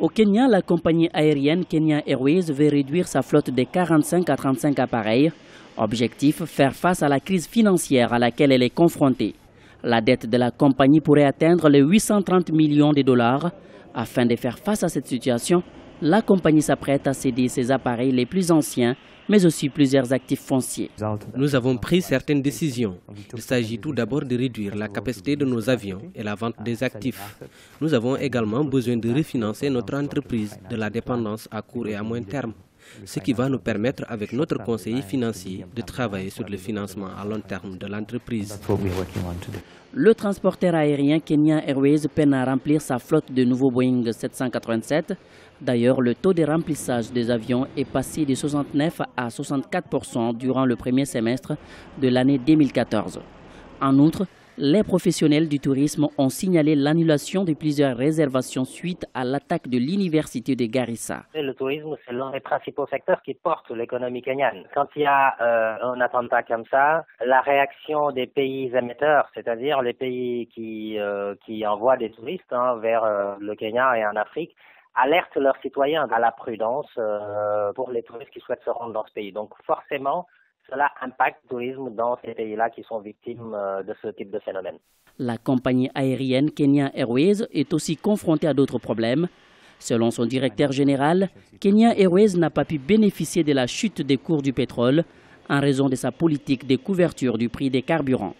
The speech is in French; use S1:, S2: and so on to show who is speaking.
S1: Au Kenya, la compagnie aérienne Kenya Airways veut réduire sa flotte de 45 à 35 appareils. Objectif, faire face à la crise financière à laquelle elle est confrontée. La dette de la compagnie pourrait atteindre les 830 millions de dollars. Afin de faire face à cette situation, la compagnie s'apprête à céder ses appareils les plus anciens, mais aussi plusieurs actifs fonciers.
S2: Nous avons pris certaines décisions. Il s'agit tout d'abord de réduire la capacité de nos avions et la vente des actifs. Nous avons également besoin de refinancer notre entreprise de la dépendance à court et à moyen terme, ce qui va nous permettre, avec notre conseiller financier, de travailler sur le financement à long terme de l'entreprise.
S1: Le transporteur aérien Kenya Airways peine à remplir sa flotte de nouveaux Boeing 787. D'ailleurs, le taux de remplissage des avions est passé de 69 à 64% durant le premier semestre de l'année 2014. En outre, les professionnels du tourisme ont signalé l'annulation de plusieurs réservations suite à l'attaque de l'université de Garissa.
S3: Le tourisme, c'est l'un des principaux secteurs qui porte l'économie kenyane. Quand il y a un attentat comme ça, la réaction des pays émetteurs, c'est-à-dire les pays qui envoient des touristes vers le Kenya et en Afrique, alertent leurs citoyens à la prudence pour les touristes qui souhaitent se rendre dans ce pays. Donc forcément, cela impacte le tourisme dans ces pays-là qui sont victimes de ce type de phénomène.
S1: La compagnie aérienne Kenya Airways est aussi confrontée à d'autres problèmes. Selon son directeur général, Kenya Airways n'a pas pu bénéficier de la chute des cours du pétrole en raison de sa politique de couverture du prix des carburants.